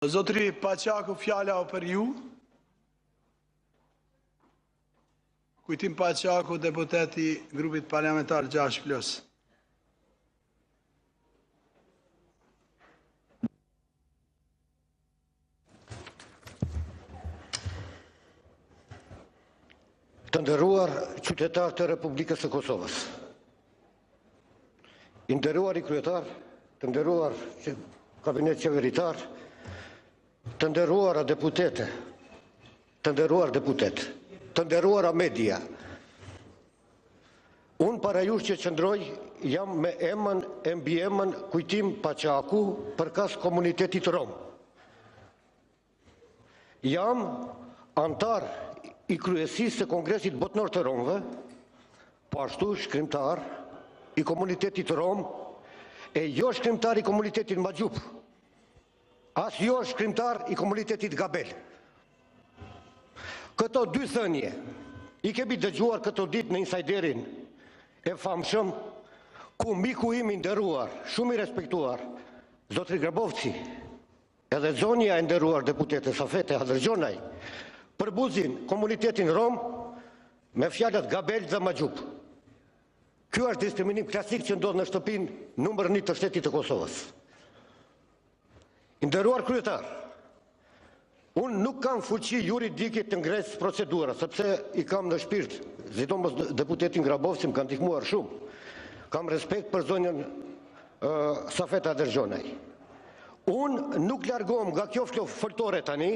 Zotri Paçaku, fjala o për ju. Kujtim Paçaku, deputeti grupit parlamentar 6+. Të nderuar qytetarë të Republikës së Kosovës. I nderuar i kryetar, të nderuar kabinet qeveritar, të nderuara deputete, të nderuar deputet, të nderuara media. Unë para jush që qëndroj jam me emën e mbiemën Kujtim Paçaku përkas komunitetit rom. Jam antar i kryesisë së Kongresit Botnor të Romëve, po ashtu shkrimtar i komunitetit rom, e jo shkrimtar i komunitetit Magjup, as jo shkrimtar i komunitetit Gabel. Këto dy thënie, i kemi dëgjuar këto ditë në insajderin e famshëm, ku miku im i nderuar, shumë i respektuar, zotri Grabovci, edhe zonja e nderuar deputete Safete Hadrëgjonaj, përbuzin komunitetin rom me fjalët Gabel dhe Magjup. Ky është diskriminim klasik që ndodh në shtëpinë numër 1 të shtetit të Kosovës. I nderuar kryetar, unë nuk kam fuqi juridike të ngres procedura, sepse i kam në shpirt, sidomos deputetin Grabovci më kanë ndihmuar shumë. Kam respekt për zonjën Safeta Hadrëgjonaj. Unë nuk largohem nga kjo foltore tani,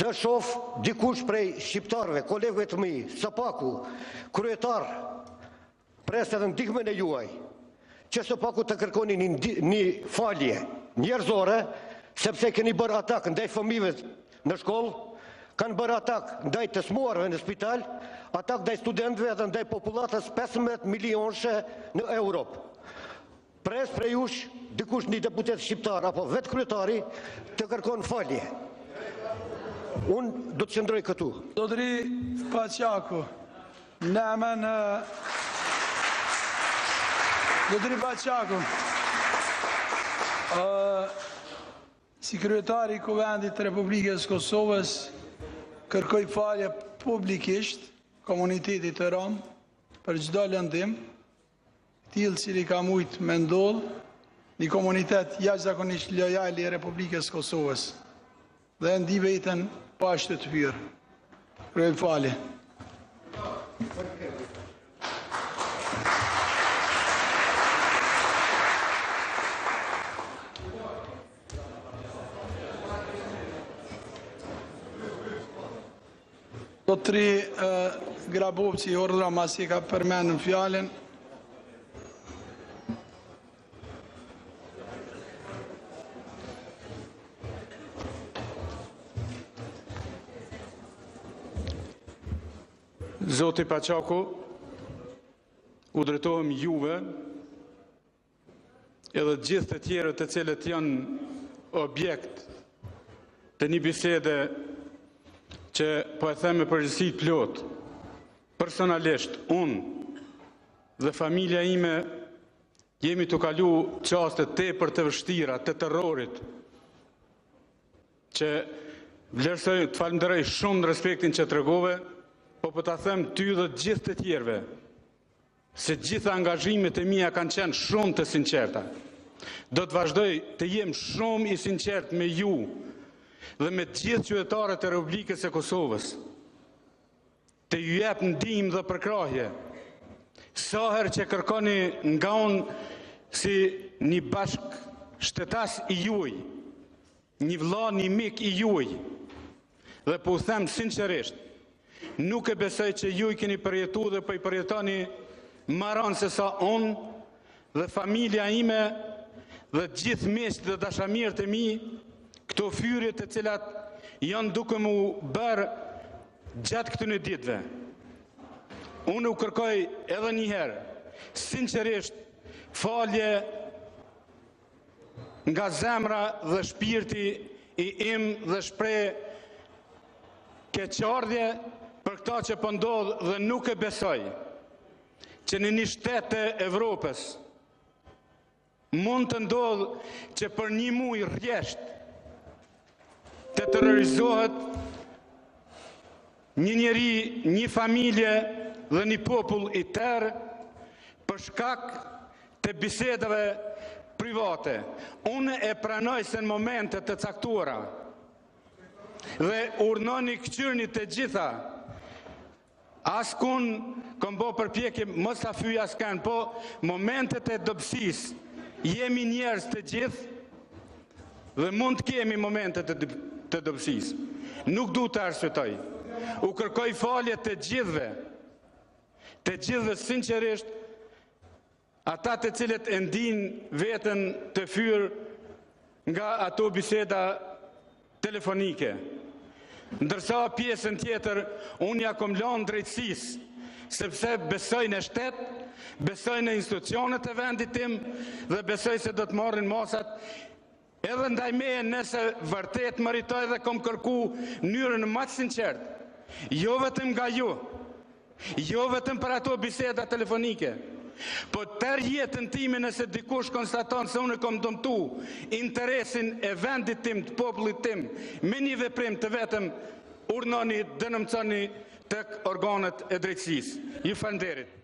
të shoh dikush prej shqiptarëve, kolegëve të mi, Sapaku, kryetar, pres edhe ndihmën e juaj, që Sapaku të kërkoni një falje njerëzore, sepse keni bërë atak ndaj fëmijëve në shkollë, kanë bërë atak ndaj të smuarve në spital, atak ndaj studentëve dhe ndaj popullatës 15 milionëshe në Europë. Pres prej jush, dikush një deputet shqiptar, apo vetë kryetari, të kërkon falje. Unë do të qëndroj këtu. Zotri Paçaku, në emën Zotri Paçaku, si kryetari i Kuvendit të Republikës Kosovës, kërkoj falje publikisht komunitetit të rom për çdo lëndim, tillë cili ka mujt me ndodh një komunitet jashtëzakonisht lojal i Republikës Kosovës dhe ndi vetën pashtë të hyrë. Kërkoj falje. Zotri Grabovci, ordra masi ka përmendur fjalën. Zoti Paçaku, u drejtohem juve edhe gjithë të tjerët të cilët janë objekt të një bisede që po e them me përgjegjësi plot. Personalisht, unë dhe familja ime jemi të kalu qaste tepër të vështira, të terrorit, që vlerësoj të falenderoj shumë në respektin që tregove, po për ta them ty dhe gjithë të tjerëve, se gjitha angazhimet e mia kanë qenë shumë të sinqerta. Do të vazhdoj të jem shumë i sinqert me ju dhe me të gjithë qytetarët e Republikës së Kosovës, të ju jep ndihmë dhe përkrahje, sa herë që kërkoni nga unë si një bashkështetas i juaj, një vëlla, një mik i juaj, dhe po u them sinqerisht, nuk e besoj që ju i keni përjetu dhe po i përjetoni maran se sa unë dhe familja ime dhe gjithë miqtë dhe dashamirët e mi, këto fyrje të cilat janë duke mu bërë gjatë këtyre ditëve. Unë u kërkoj edhe një herë, sinqerisht, falje nga zemra dhe shpirti i im dhe shpreh keqardhje për këta që po ndodh dhe nuk e besoj që në një shtet të Evropës mund të ndodhë që për një muaj rresht të terrorizohet një njeri, një familje dhe një popull i tërë për shkak të bisedave private. Unë e pranoj se në momentet të caktuara dhe urnoni këqyrni të gjitha, askun kom bo përpjekje mos ta fyj asken, po momentet e dobësisë jemi njerëz të gjithë dhe mund të kemi momentet të dobësisë. Nuk du të arsyetoj. U kërkoj falje të gjithëve sinqerisht, ata të cilët e ndin veten të fyer nga ato biseda telefonike. Ndërsa pjesën tjetër, unë ja kom lënë drejtësisë, sepse besoj në shtet, besoj në institucionet e vendit tim dhe besoj se do të marrin masat edhe ndaj meje nëse vërtet meritoj dhe kom kërku mënyrën më të sinqertë. Jo vetëm nga ju, jo vetëm për ato biseda telefonike, po tërë jetën time nëse dikush konstaton se unë kom dëmtu interesin e vendit tim, të popullit tim, me një veprim të vetëm, urnoni, dënëmconi tek organet e drejtësisë. Ju falenderit.